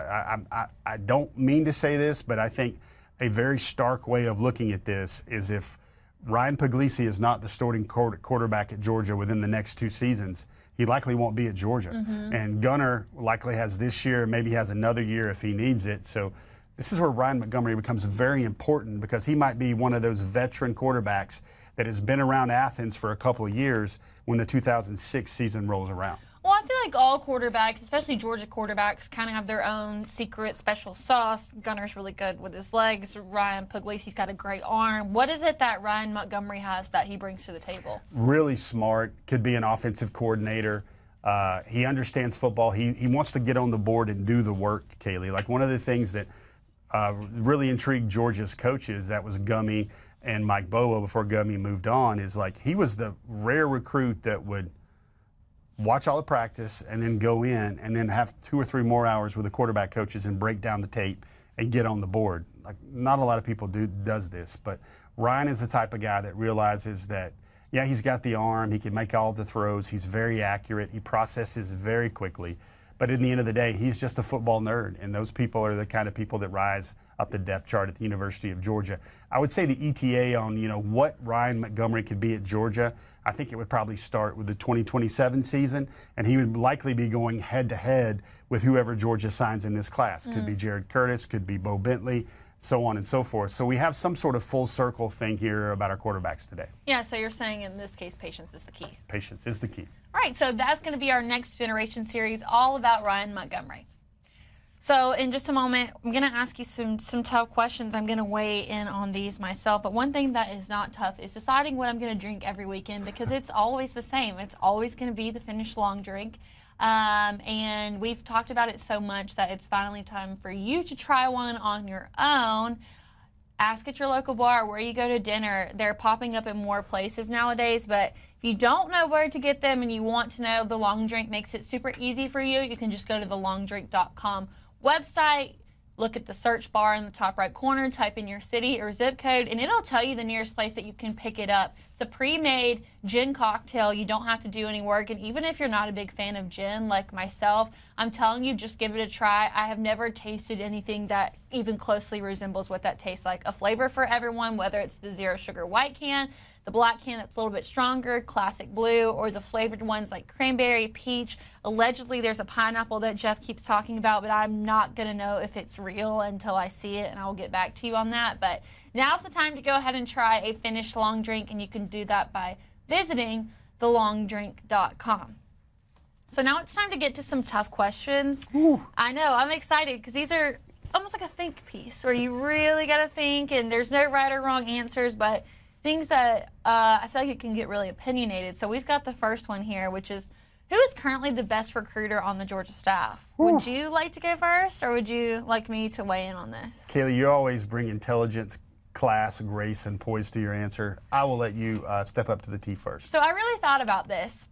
I don't mean to say this, but I think a very stark way of looking at this is if Ryan Puglisi is not the starting quarterback at Georgia within the next 2 seasons, he likely won't be at Georgia. And Gunnar likely has this year, maybe has another year if he needs it. So this is where Ryan Montgomery becomes very important, because he might be one of those veteran quarterbacks that has been around Athens for a couple of years when the 2006 season rolls around. Well, I feel like all quarterbacks, especially Georgia quarterbacks, kind of have their own secret special sauce. Gunner's really good with his legs. Ryan Puglisi's got a great arm. What is it that Ryan Montgomery has that he brings to the table? Really smart. Could be an offensive coordinator. He understands football. He wants to get on the board and do the work, Kaylee. Like, one of the things that really intrigued Georgia's coaches, that was Gummy and Mike Bowa before Gummy moved on, is like he was the rare recruit that would watch all the practice and then go in and then have 2 or 3 more hours with the quarterback coaches and break down the tape and get on the board. Like, not a lot of people does this, but Ryan is the type of guy that realizes that, yeah, he's got the arm, he can make all the throws, he's very accurate, he processes very quickly. But in the end of the day, he's just a football nerd, and those people are the kind of people that rise up the depth chart at the University of Georgia. I would say the ETA on, what Ryan Montgomery could be at Georgia, I think it would probably start with the 2027 season, and he would likely be going head-to-head with whoever Georgia signs in this class. Could be Jared Curtis, could be Bo Bentley, so on and so forth. So we have some sort of full circle thing here about our quarterbacks today. Yeah, so you're saying in this case, patience is the key. Patience is the key. All right, so that's going to be our next generation series, all about Ryan Montgomery. So in just a moment, I'm going to ask you some tough questions. I'm going to weigh in on these myself. But one thing that is not tough is deciding what I'm going to drink every weekend, because it's always the same. It's always going to be the Finish Long drink. And we've talked about it so much that it's finally time for you to try one on your own. Ask at your local bar where you go to dinner. They're popping up in more places nowadays, but if you don't know where to get them and you want to know, the Long Drink makes it super easy for you. You can just go to the longdrink.com website, look at the search bar in the top right corner, type in your city or zip code, and it'll tell you the nearest place that you can pick it up. It's a pre-made gin cocktail. You don't have to do any work, and even if you're not a big fan of gin like myself, I'm telling you, just give it a try. I have never tasted anything that even closely resembles what that tastes like. A flavor for everyone, whether it's the zero sugar white can, the black can that's a little bit stronger, classic blue, or the flavored ones like cranberry, peach. Allegedly, there's a pineapple that Jeff keeps talking about, but I'm not going to know if it's real until I see it, and I'll get back to you on that. But now's the time to go ahead and try a Finish Long drink, and you can do that by visiting thelongdrink.com. So now it's time to get to some tough questions. Ooh. I know, I'm excited, because these are almost like a think piece where you really got to think, and there's no right or wrong answers, but things that I feel like it can get really opinionated. So we've got the first one here, which is, who is currently the best recruiter on the Georgia staff? Would you like to go first, or would you like me to weigh in on this? Kaylee, you always bring intelligence, class, grace, and poise to your answer. I will let you step up to the tee first. So I really thought about this,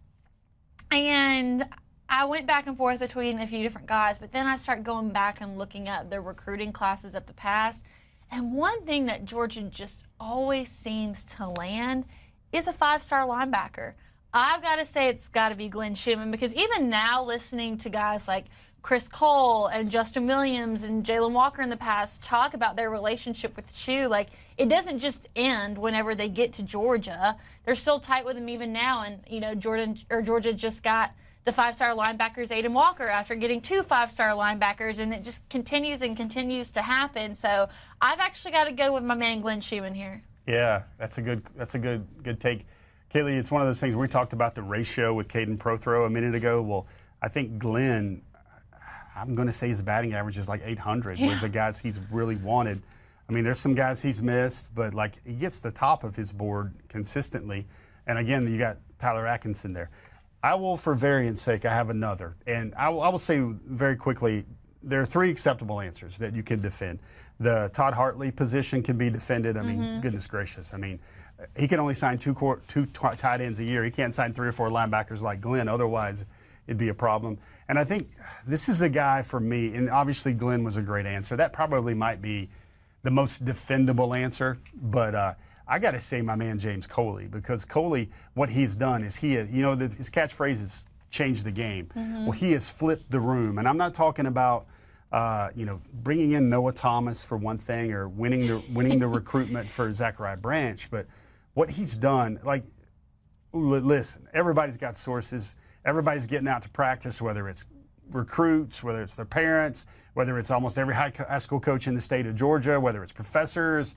and I went back and forth between a few different guys, but then I started going back and looking at the recruiting classes of the past. And one thing that Georgia just always seems to land is a 5-star linebacker. I've got to say it's got to be Glenn Schumann, because even now, listening to guys like Chris Cole and Justin Williams and Jalen Walker in the past talk about their relationship with Shu, like, it doesn't just end whenever they get to Georgia. They're still tight with him even now. And, you know, Georgia just got the 5-star linebackers Aiden Walker after getting 2 5-star linebackers, and it just continues and continues to happen. So I've actually got to go with my man Glenn Schumann here. Yeah, that's a good take. Kaylee, it's one of those things. We talked about the ratio with Caden Prothro a minute ago. Well, I think Glenn, I'm going to say his batting average is like 800 with the guys he's really wanted. I mean, there's some guys he's missed, but like, he gets the top of his board consistently. And again, you got Tyler Atkinson there. I will, for variance sake, I have another. And I will say very quickly, there are 3 acceptable answers that you can defend. The Todd Hartley position can be defended. I mean, goodness gracious. I mean, he can only sign 2 tight ends a year. He can't sign 3 or 4 linebackers like Glenn. Otherwise, it'd be a problem. And I think this is a guy for me, and obviously Glenn was a great answer. That probably might be the most defendable answer. But I got to say my man James Coley, because Coley, what he's done is his catchphrase is change the game. Well, he has flipped the room. And I'm not talking about bringing in Noah Thomas for one thing, or winning the recruitment for Zachariah Branch, but what he's done, like, listen, everybody's got sources. Everybody's getting out to practice, whether it's recruits, whether it's their parents, whether it's almost every high school coach in the state of Georgia, whether it's professors.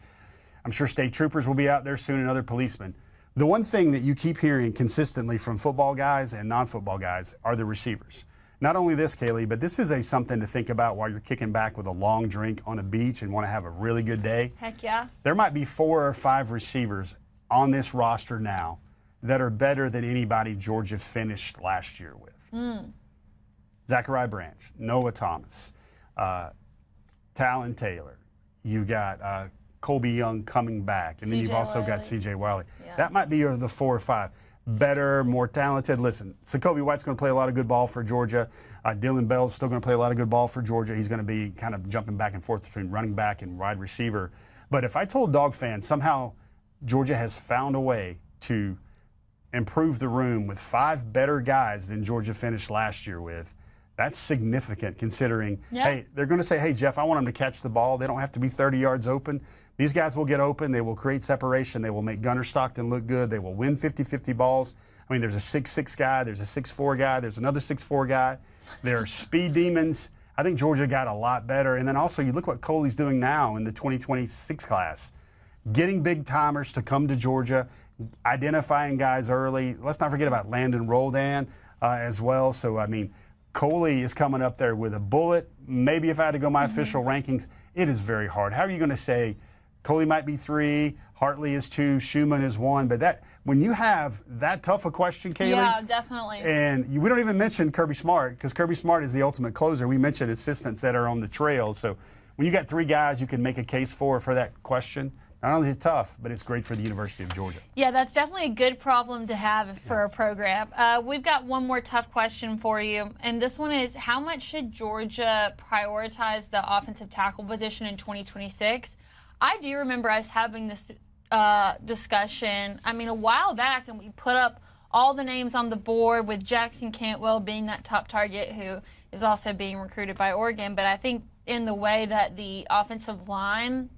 I'm sure state troopers will be out there soon, and other policemen. The one thing that you keep hearing consistently from football guys and non-football guys are the receivers. Not only this, Kaylee, but this is something to think about while you're kicking back with a long drink on a beach and want to have a really good day. Heck yeah. There might be 4 or 5 receivers on this roster now that are better than anybody Georgia finished last year with. Zachariah Branch, Noah Thomas, Talon Taylor. You got Colby Young coming back, and then you've also got C.J. Wiley. Yeah. That might be the 4 or 5. Better, more talented. Listen, Kobe White's going to play a lot of good ball for Georgia. Dylan Bell's still going to play a lot of good ball for Georgia. He's going to be kind of jumping back and forth between running back and wide receiver. But if I told Dawg fans somehow Georgia has found a way to improve the room with 5 better guys than Georgia finished last year with, that's significant, considering, hey, they're going to say, hey, Jeff, I want them to catch the ball. They don't have to be 30 yards open. These guys will get open. They will create separation. They will make Gunnar Stockton look good. They will win 50-50 balls. I mean, there's a 6'6" guy. There's a 6'4" guy. There's another 6'4" guy. There are speed demons. I think Georgia got a lot better. And then also, you look what Coley's doing now in the 2026 class. Getting big-timers to come to Georgia, identifying guys early. Let's not forget about Landon Roldan as well. So, I mean, Coley is coming up there with a bullet. Maybe if I had to go my official rankings, it is very hard. How are you going to say Coley might be 3, Hartley is 2, Schumann is 1? But that, when you have that tough a question, Kaylee. Yeah, definitely. And we don't even mention Kirby Smart, because Kirby Smart is the ultimate closer. We mentioned assistants that are on the trail. So when you got 3 guys you can make a case for that question, not only is it tough, but it's great for the University of Georgia. Yeah, that's definitely a good problem to have for a program. We've got one more tough question for you, and this one is, how much should Georgia prioritize the offensive tackle position in 2026? I do remember us having this discussion, a while back, and we put up all the names on the board, with Jackson Cantwell being that top target, who is also being recruited by Oregon. But I think in the way that the offensive line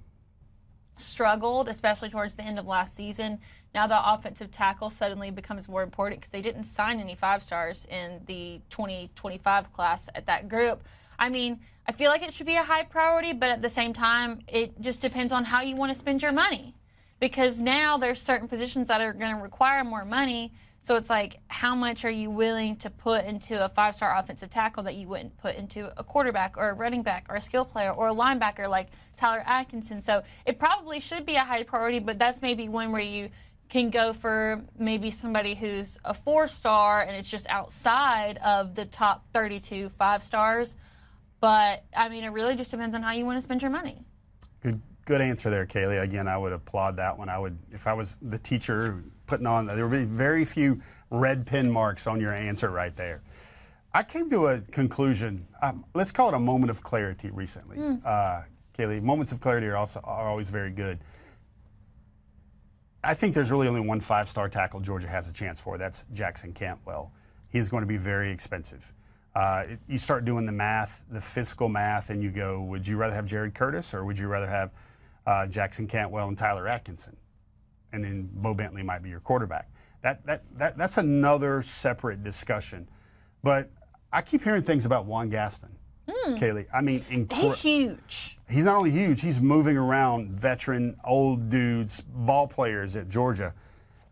struggled, especially towards the end of last season, now the offensive tackle suddenly becomes more important, because they didn't sign any 5-stars in the 2025 class at that group. I feel like it should be a high priority, but at the same time, it just depends on how you want to spend your money, because now there's certain positions that are going to require more money. So it's like, how much are you willing to put into a 5-star offensive tackle that you wouldn't put into a quarterback or a running back or a skill player or a linebacker? Like, Tyler Atkinson. So it probably should be a high priority, but that's maybe one where you can go for maybe somebody who's a 4-star and it's just outside of the top 32 5-stars. But, I mean, it really just depends on how you want to spend your money. Good answer there, Kaylee. Again, I would applaud that one. If I was the teacher putting on, there would be very few red pen marks on your answer right there. I came to a conclusion. Let's call it a moment of clarity recently. Kaylee, moments of clarity are always very good. I think there's really only one 5-star tackle Georgia has a chance for. That's Jackson Cantwell. He's going to be very expensive. You start doing the math, the fiscal math, and you go, would you rather have Jared Curtis or would you rather have Jackson Cantwell and Tyler Atkinson? And then Bo Bentley might be your quarterback. That's another separate discussion. But I keep hearing things about Juan Gaston. Kaylee, I mean, he's huge. He's not only huge, he's moving around veteran, old dudes, ball players at Georgia.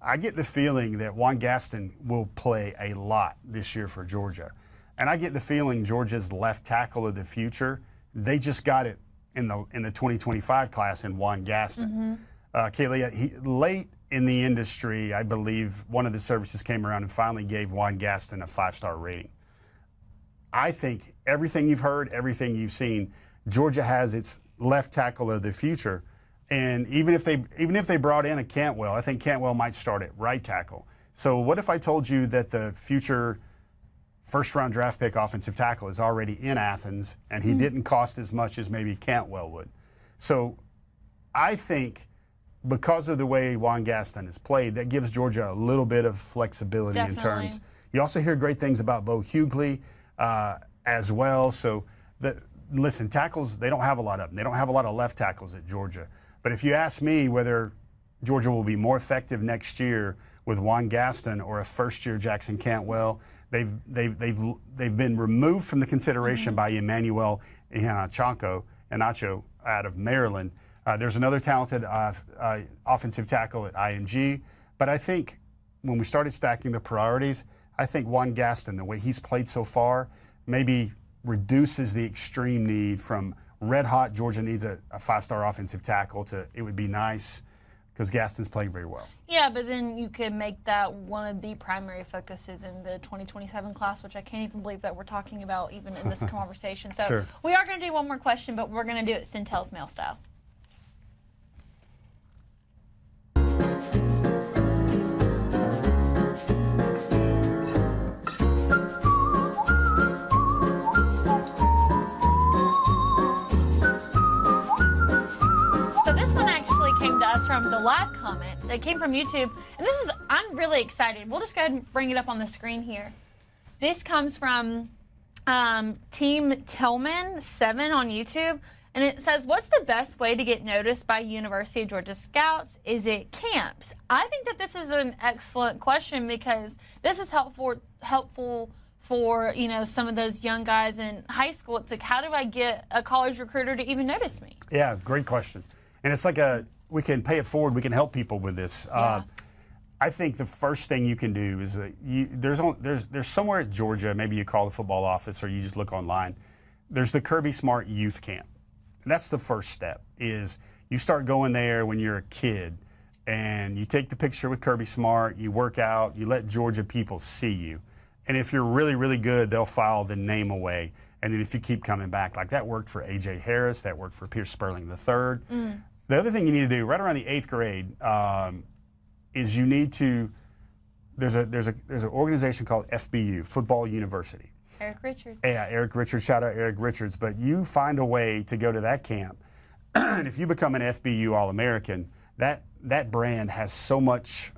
I get the feeling that Juan Gaston will play a lot this year for Georgia. And I get the feeling Georgia's left tackle of the future, they just got it in the 2025 class in Juan Gaston. Kaylee, late in the industry, I believe one of the services came around and finally gave Juan Gaston a 5-star rating. I think everything you've heard, everything you've seen, Georgia has its left tackle of the future. And even if they brought in a Cantwell, I think Cantwell might start at right tackle. So what if I told you that the future first-round draft pick offensive tackle is already in Athens and he didn't cost as much as maybe Cantwell would? So I think because of the way Juan Gaston has played, that gives Georgia a little bit of flexibility in terms. You also hear great things about Bo Hughley as well. So, listen, tackles, they don't have a lot of them. They don't have a lot of left tackles at Georgia. But if you ask me whether Georgia will be more effective next year with Juan Gaston or a first-year Jackson Cantwell, they've been removed from the consideration by Emmanuel Iheanacho out of Maryland. There's another talented offensive tackle at IMG. But I think when we started stacking the priorities, I think Juan Gaston, the way he's played so far, maybe reduces the extreme need from red hot Georgia needs a 5-star offensive tackle to it would be nice because Gaston's playing very well. Yeah, but then you could make that one of the primary focuses in the 2027 class, which I can't even believe that we're talking about even in this conversation. So we are going to do one more question, but we're going to do it Sentell's mail style. From the live comments. It came from YouTube. And I'm really excited. We'll just go ahead and bring it up on the screen here. This comes from Team Tillman 7 on YouTube. And it says, what's the best way to get noticed by University of Georgia scouts? Is it camps? I think that this is an excellent question because this is helpful for, some of those young guys in high school. It's like, how do I get a college recruiter to even notice me? Yeah, great question. And it's like we can pay it forward. We can help people with this. Yeah. I think the first thing you can do is that there's somewhere at Georgia, maybe you call the football office or you just look online. There's the Kirby Smart Youth Camp. And that's the first step is you start going there when you're a kid and you take the picture with Kirby Smart, you work out, you let Georgia people see you. And if you're really, really good, they'll file the name away. And then if you keep coming back, like that worked for A.J. Harris, that worked for Pierce Sperling III. The other thing you need to do right around the 8th grade is you need to. There's an organization called FBU, Football University. Eric Richards. Yeah, Eric Richards. Shout out Eric Richards. But you find a way to go to that camp, and if you become an FBU All-American, that brand has so much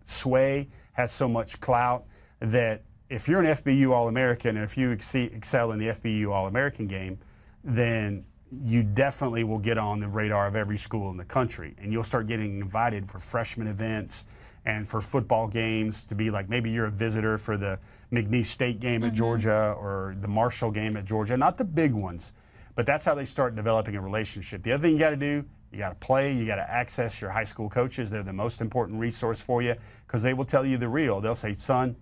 sway, has so much clout that if you're an FBU All-American and if you excel in the FBU All-American game, then you definitely will get on the radar of every school in the country. And you'll start getting invited for freshman events and for football games to be like maybe you're a visitor for the McNeese State game at Georgia or the Marshall game at Georgia. Not the big ones, but that's how they start developing a relationship. The other thing you got to do, you got to play, you got to access your high school coaches. They're the most important resource for you because they will tell you the real. They'll say, son,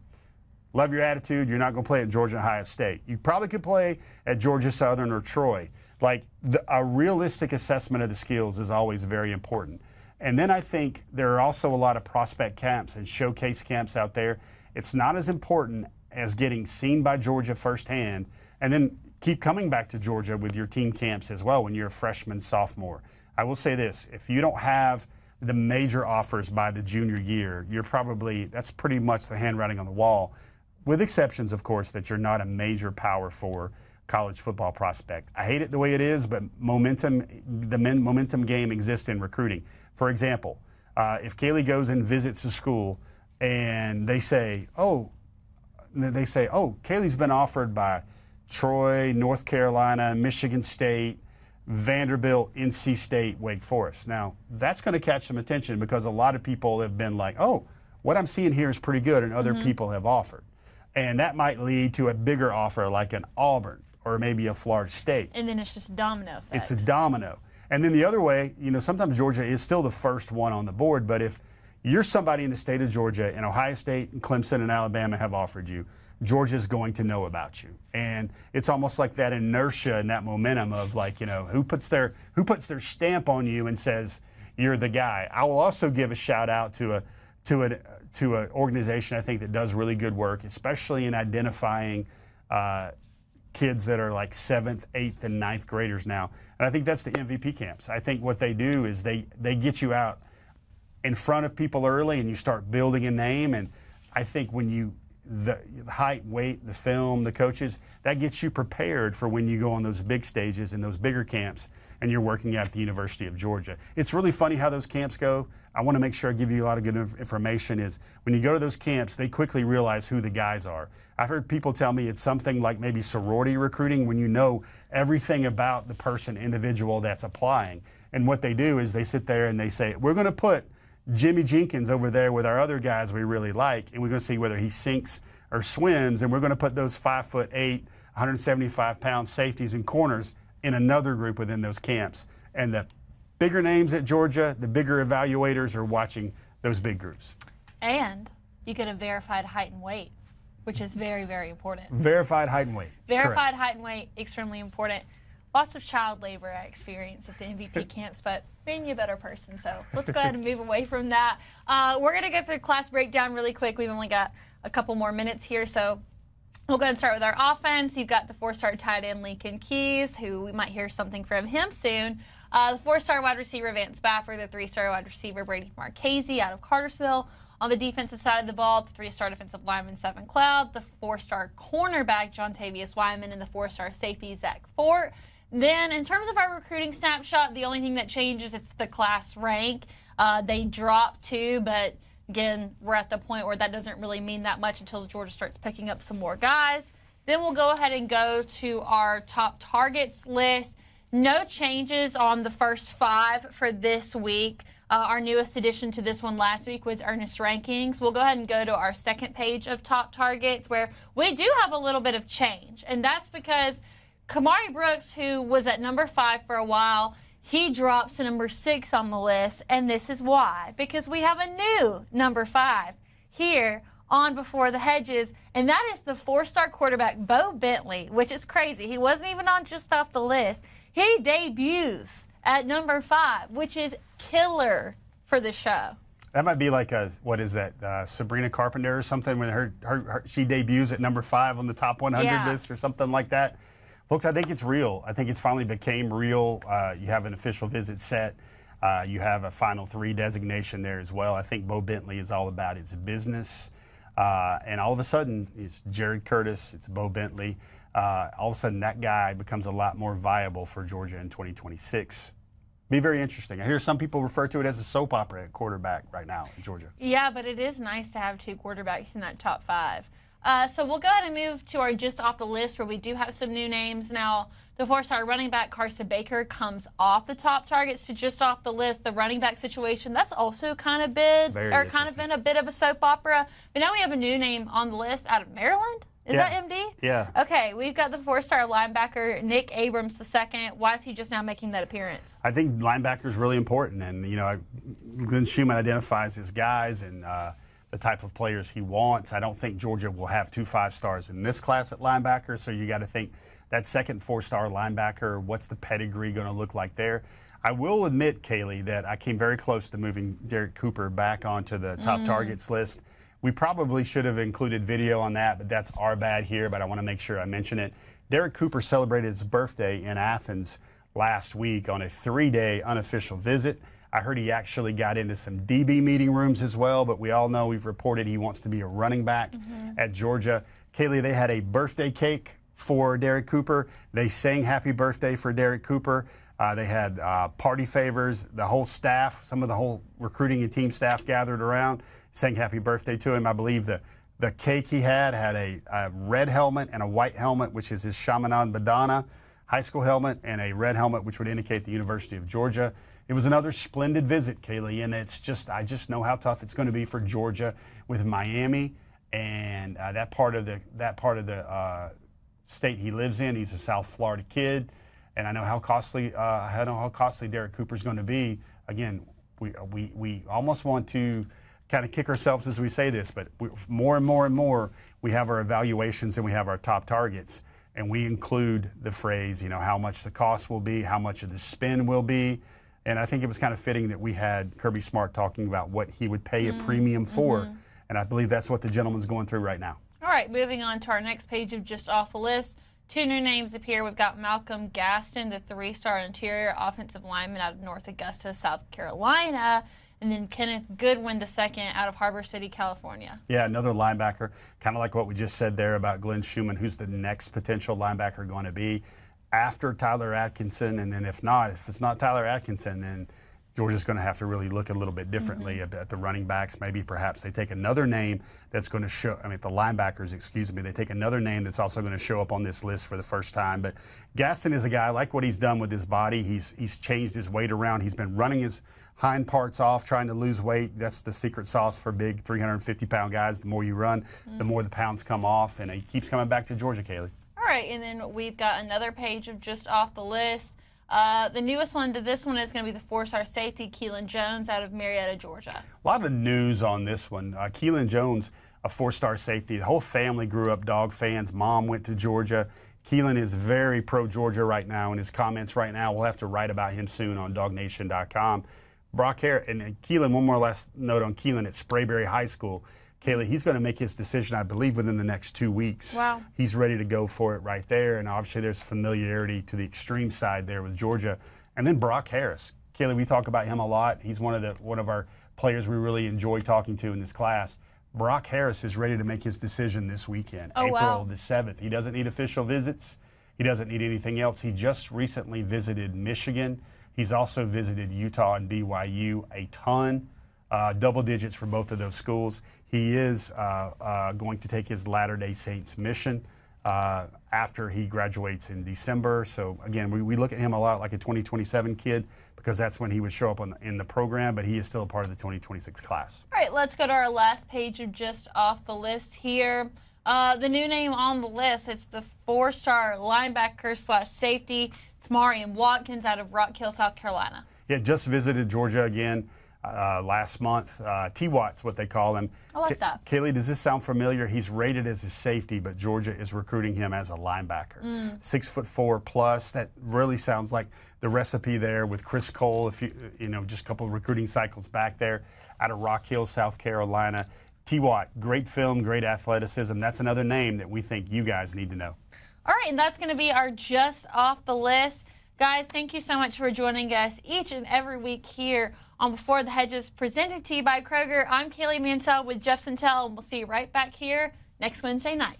Love your attitude. You're not going to play at Georgia Ohio State. You probably could play at Georgia Southern or Troy. Like, a realistic assessment of the skills is always very important. And then I think there are also a lot of prospect camps and showcase camps out there. It's not as important as getting seen by Georgia firsthand, and then keep coming back to Georgia with your team camps as well when you're a freshman, sophomore. I will say this, if you don't have the major offers by the junior year, that's pretty much the handwriting on the wall, with exceptions, of course, that you're not a major Power 4 college football prospect. I hate it the way it is, but the momentum game exists in recruiting. For example, if Kaylee goes and visits a school and they say, oh, Kaylee's been offered by Troy, North Carolina, Michigan State, Vanderbilt, NC State, Wake Forest. Now, that's going to catch some attention because a lot of people have been like, oh, what I'm seeing here is pretty good, and other people have offered. And that might lead to a bigger offer like an Auburn or maybe a Florida State. And then it's just a domino effect. It's a domino. And then the other way, sometimes Georgia is still the first one on the board, but if you're somebody in the state of Georgia and Ohio State and Clemson and Alabama have offered you, Georgia's going to know about you. And it's almost like that inertia and that momentum of who puts their stamp on you and says you're the guy. I will also give a shout out to an organization I think that does really good work, especially in identifying kids that are like 7th, 8th, and 9th graders now. And I think that's the MVP camps. I think what they do is they get you out in front of people early and you start building a name. And I think when the height, weight, the film, the coaches, that gets you prepared for when you go on those big stages and those bigger camps and you're working at the University of Georgia. It's really funny how those camps go. I want to make sure I give you a lot of good information is when you go to those camps, they quickly realize who the guys are. I've heard people tell me it's something like maybe sorority recruiting when you know everything about the person, individual that's applying. And what they do is they sit there and they say, we're going to put Jimmy Jenkins over there with our other guys we really like, and we're going to see whether he sinks or swims, and we're going to put those 5'8", 175-pound safeties and corners in another group within those camps. And the bigger names at Georgia, the bigger evaluators are watching those big groups. And you get a verified height and weight, which is very, very important. Verified height and weight. Verified height and weight, extremely important. Lots of child labor I experienced at the MVP camps, but made you a better person. So let's go ahead and move away from that. We're going to go through class breakdown really quick. We've only got a couple more minutes here, so we'll go ahead and start with our offense. You've got the 4-star tight end Lincoln Keys, who we might hear something from him soon. The 4-star wide receiver Vance Bafford, the 3-star wide receiver Brady Marchese out of Cartersville. On the defensive side of the ball, the 3-star defensive lineman Seven Cloud, the 4-star cornerback John Tavius Wyman, and the 4-star safety Zach Fort. Then, in terms of our recruiting snapshot, the only thing that changes is the class rank. They drop 2, but again, we're at the point where that doesn't really mean that much until Georgia starts picking up some more guys. Then we'll go ahead and go to our top targets list. No changes on the first 5 for this week. Our newest addition to this one last week was Ernest Rankings. We'll go ahead and go to our second page of top targets where we do have a little bit of change, and that's because Kamari Brooks, who was at number 5 for a while, he drops to number 6 on the list, and this is why. Because we have a new number 5 here on Before the Hedges, and that is the 4-star quarterback Bo Bentley, which is crazy. He wasn't even on just off the list. He debuts at number 5, which is killer for the show. That might be like Sabrina Carpenter or something when she debuts at number 5 on the top 100 list or something like that. Folks, I think it's real. I think it's finally became real. You have an official visit set. You have a Final 3 designation there as well. I think Bo Bentley is all about his business. And all of a sudden, it's Jared Curtis, it's Bo Bentley. All of a sudden, that guy becomes a lot more viable for Georgia in 2026. Be very interesting. I hear some people refer to it as a soap opera at quarterback right now in Georgia. Yeah, but it is nice to have 2 quarterbacks in that top 5. So we'll go ahead and move to our just off the list where we do have some new names. Now, the 4-star running back Carson Baker comes off the top targets to just off the list. The running back situation, that's also kind of been a bit of a soap opera. But now we have a new name on the list out of Maryland. Is that MD? Yeah. Okay, we've got the 4-star linebacker Nick Abrams II. Why is he just now making that appearance? I think linebacker is really important. And, Glenn Schumann identifies his guys and the type of players he wants. I don't think Georgia will have 2 5-stars in this class at linebacker, so you got to think that second 4-star linebacker, what's the pedigree going to look like there? I will admit, Kaylee, that I came very close to moving Derek Cooper back onto the top targets list. We probably should have included video on that, but that's our bad here, but I want to make sure I mention it. Derek Cooper celebrated his birthday in Athens last week on a 3-day unofficial visit. I heard he actually got into some DB meeting rooms as well, but we all know, we've reported he wants to be a running back at Georgia. Kaylee, they had a birthday cake for Derek Cooper. They sang happy birthday for Derek Cooper. They had party favors. The whole staff, some of the whole recruiting and team staff gathered around, sang happy birthday to him. I believe the cake he had a red helmet and a white helmet, which is his Chaminade Madonna high school helmet, and a red helmet, which would indicate the University of Georgia. It was another splendid visit, Kaylee, and I just know how tough it's going to be for Georgia with Miami and that part of the state he lives in. He's a South Florida kid, and I know how costly Derek Cooper's going to be. Again, we almost want to kind of kick ourselves as we say this, but more and more we have our evaluations and we have our top targets, and we include the phrase, how much the cost will be, how much of the spend will be. And I think it was kind of fitting that we had Kirby Smart talking about what he would pay a premium for. And I believe that's what the gentleman's going through right now. All right, moving on to our next page of Just Off the List. 2 new names appear. We've got Malcolm Gaston, the 3-star interior offensive lineman out of North Augusta, South Carolina. And then Kenneth Goodwin II out of Harbor City, California. Yeah, another linebacker, kind of like what we just said there about Glenn Schumann, who's the next potential linebacker going to be after Tyler Atkinson. And then if it's not Tyler Atkinson, then Georgia's going to have to really look a little bit differently at the running backs. Maybe perhaps they take another name that's going to show, the linebackers, they take another name that's also going to show up on this list for the first time. But Gaston is a guy, I like what he's done with his body. He's changed his weight around. He's been running his hind parts off, trying to lose weight. That's the secret sauce for big 350-pound guys. The more you run, the more the pounds come off, and he keeps coming back to Georgia, Kaylee. All right, and then we've got another page of Just Off the List. The newest one to this one is going to be the 4-star safety, Keelan Jones, out of Marietta, Georgia. A lot of news on this one. Keelan Jones, a 4-star safety. The whole family grew up Dog fans. Mom went to Georgia. Keelan is very pro-Georgia right now, and his comments right now, we'll have to write about him soon on DawgNation.com. Brock Harris, and Keelan, one more last note on Keelan at Sprayberry High School. Kaylee, he's going to make his decision, I believe, within the next 2 weeks. Wow. He's ready to go for it right there, and obviously there's familiarity to the extreme side there with Georgia. And then Brock Harris. Kaylee, we talk about him a lot. He's one of our players we really enjoy talking to in this class. Brock Harris is ready to make his decision this weekend, April the 7th. He doesn't need official visits. He doesn't need anything else. He just recently visited Michigan. He's also visited Utah and BYU a ton, double digits for both of those schools. He is going to take his Latter-day Saints mission after he graduates in December. So, again, we look at him a lot like a 2027 kid because that's when he would show up in the program, but he is still a part of the 2026 class. All right, let's go to our last page of Just Off the List here. The new name on the list, it's the 4-star linebacker / safety, Tamarian Watkins out of Rock Hill, South Carolina. Yeah, just visited Georgia again last month. T-Watt's what they call him. I like that. Kaylee, does this sound familiar? He's rated as a safety, but Georgia is recruiting him as a linebacker. 6'4" plus. That really sounds like the recipe there with Chris Cole, just a couple of recruiting cycles back there out of Rock Hill, South Carolina. T-Watt, great film, great athleticism. That's another name that we think you guys need to know. All right, and that's going to be our Just Off the List. Guys, thank you so much for joining us each and every week here on Before the Hedges, presented to you by Kroger. I'm Kaylee Mansell with Jeff Sentell, and we'll see you right back here next Wednesday night.